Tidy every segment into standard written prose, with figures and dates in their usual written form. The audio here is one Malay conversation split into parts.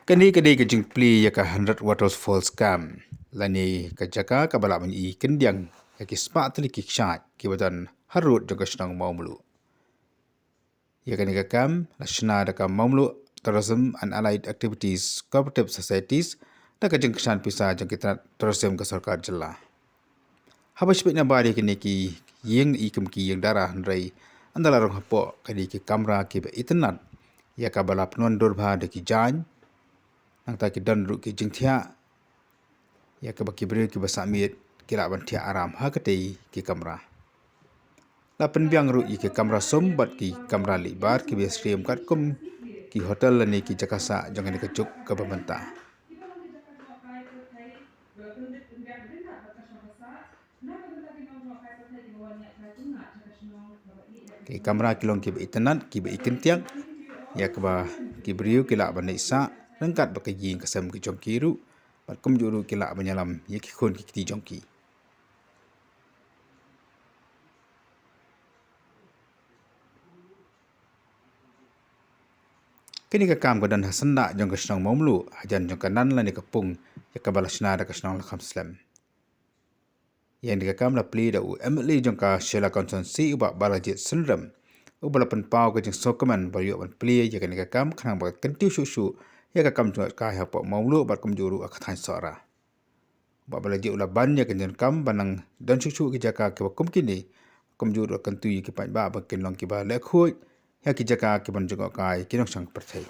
Kani kadai kejing pli yaka 100 waterfalls kam. Lani kajaka kabala menyi kendiang yaki spak teli kikshat kiwatan harut jangka senang maumlu. Yakani kakam lasna daka maumlu tourism and allied activities cooperative societies da kajing kesan pisah jangkita tourism ke sarkar jela. Habis pekna bari kini ki yeng ikem ki yang darah nrai andala rong hapo kadi ki kamera ki be internet ya kabala penuan durba de ki jan nang ta ki dan ru ki jingthia ya ka baki beri ki basamit kira ban thia aram ha katei ki kamera la penbiang ru ki kamera sombat ki kamera libar ki be stream kat kum ki hotel ni ki jakasa jangan ni kecuk ke pementa ki kamera kilong ki be internet ki be ikentiang ya ka ba ki beriu ki la ban isa rengkat bakaji kesam ki jongkiru bat kum juru ki la banyalam ye ki khon ki jongki kini ka kam gadan hasanda jong ka snong momlu hajan jong kanan la ni kapung ya ka balasna da ka snong la kham slam yang di kam la pli da u emily jong ka shela constancy uba balajit syndrome u balapan pau ka jong sokaman bayu ban pli ya ka kam khang ba kentiu susu ya ka kam jong ka ha po momlu bat kum juru akathan sora ba balajit ula ban ya ka jong kam banang dan susu ki jaka ke kum kini kum juru kan tu ki pan ba ba kin long ki ba le khoi ya ki jaka ki ban jong ka kinok sang perthai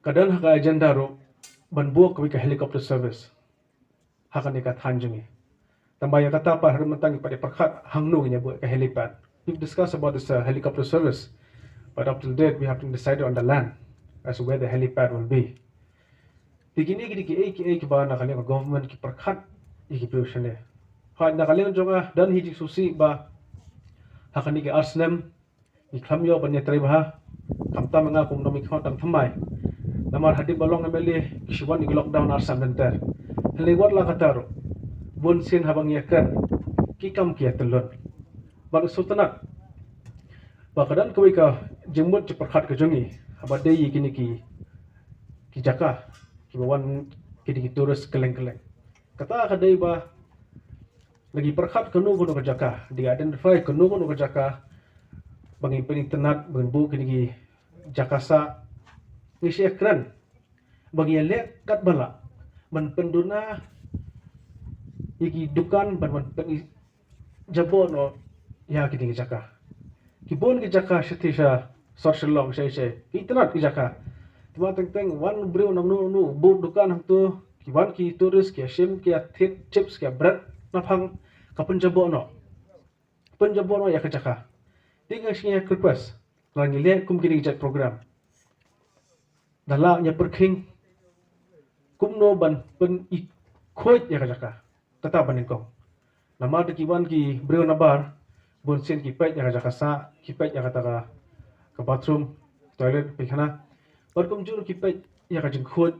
Kadang haka agenda ro ban buak ka helicopter service haka ni ka thanjungi tambaya kata pa hermentang pada perkhat hangnu nya buat ka helipad. We've discussed about this helicopter service, but up till date we haven't decided on the land as to where the helipad will be. Begini ki ba na kali government ki perkhat iki production ha na kali jonga dan hiji susi ba haka ni ki arsnem ni khamyo ban yatrai ba kamta manga kum nomi khot tam thamai namar hadi balong ameli kiswan ni lockdown arsam denter lewat la kataro bun sin habang yakan kikam kia telon baru sultanat bakadan kawai ka jemut ceperhat ke jongi abade yi kini ki jaka ki bawan kini ki turus keleng-keleng kata kadai ba lagi perkhat kenu ke jaka di identify kenu ke jaka bangi internet benbu kini ki jakasa ngisi ekran bagi lek kat bala man penduna iki dukan ban jabo no ya kini jaka kibon ki jaka shetisha social long she internet ki jaka tuma teng wan brio nam nu bu dukan ham tu kiwan ki turis ki shim ki thit chips ki bread na phang kapun jabo no ya ka jaka tinga shia request rangi le kum kini jak program dala nya perking kumno ban pen i khoj ya ka jaka tata baningkong nama de kiwan ki breu nabar bon sen ki pet ya jaka sa ki pet ya kata ka bathroom toilet pikhana bar kum jur ki pet ya ka jing khoj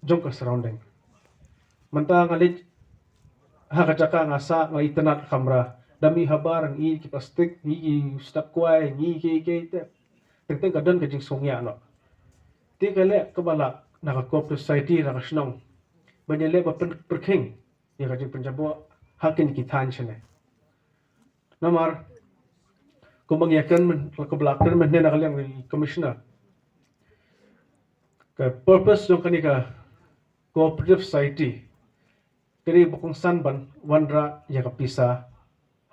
jong ka surrounding manta ngalit ha ka jaka ngasa ngai tenat kamera dami habar ngi ki plastik ngi stak kwai ngi ke teng kadan ka jing songya no ti kale kabala na ka cooperative society na ka snong banyale ba perking ya ka jing penjabo hakin ki than chene namar kumbang yakan men ke belakang men na kaliang commissioner ke purpose jong kani ka cooperative society kini bukong san ban wanra ya ka pisa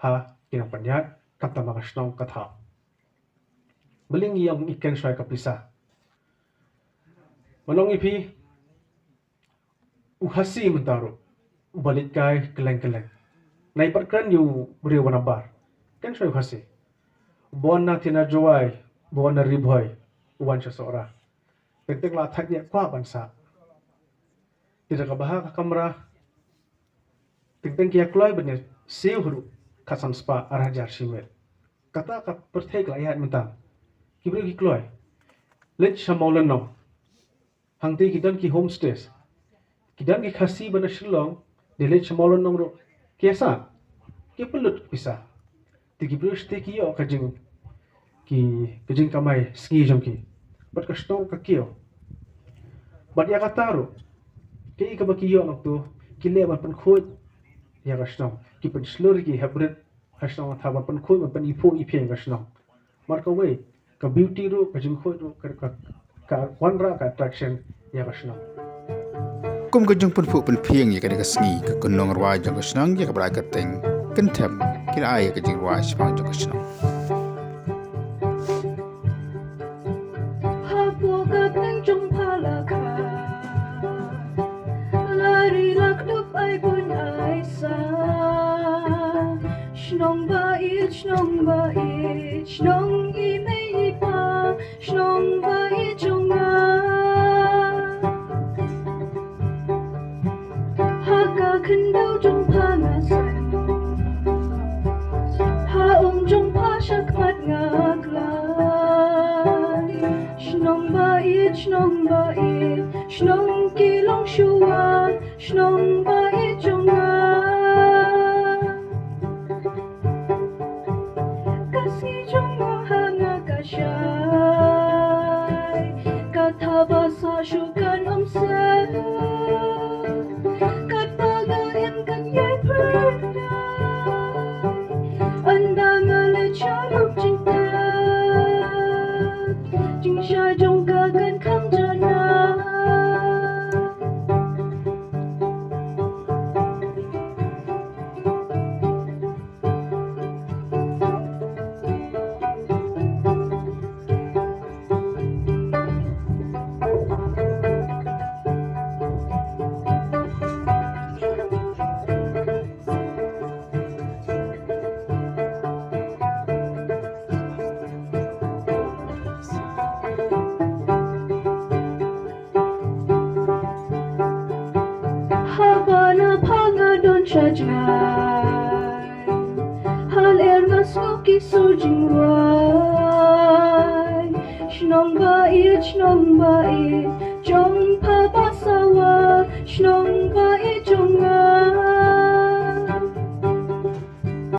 ha kinang panyat kata mga snong katha beling yang ikan syai ka pisa manong ipi uhasi mentaro balit kai keleng-keleng nai perkan yu beri wana bar kan syai uhasi buan na tina joai buan na riboy uwan siya seorang tenteng la thaknya kwa bansa tidak kabah ka kamera tenteng kia kloi benya sehuru kasan spa arajar simet kata ka perthek la yat mentang kibri ki kloi let shamolan no hangte kidan ki homestays kidan ki khasi bana shillong de let shamolan no ro kiasa ki pelut bisa tiki brush tiki yo kajing kamai ski jom ki bat ka stong ka kio But ya kata ro, ki ka bakiyo nok tu, kile ban pen khoj ya gasnong, ki pen slur ki hybrid hasnong tha ban pen khoj ban pen ipo ipe gasnong. Mar ka we ka beauty ro ka jing khoj ro ka wanra ka attraction ya gasnong. Kum ka jung pun fu pun piang ya ka ka sngi ka kunong rwa jang ka snang ya ka bra ka teng kentem kila ay ka jing rwa shpang jang ka snang. Hapua kap nang jong palaka lari lak dup ay pun ay sa Shnong bait, shnong imei pa Shnong bait jonga Haka kendau jong pangasan Haom jong pa syakmat ngaklay Shnong bait, shnong kilong shuwa Shnong bait jonga Kasi jonga hanga kasyay Kataba sa syukan omsay Katpagayan kanyay pernay Anda ngale charuk cinta Jingsha jong gagan kang jana Habana pangadon chajnay Hal ernas nuki sujing ruay Shnong bait, jong pabasawa Shnong bait jonga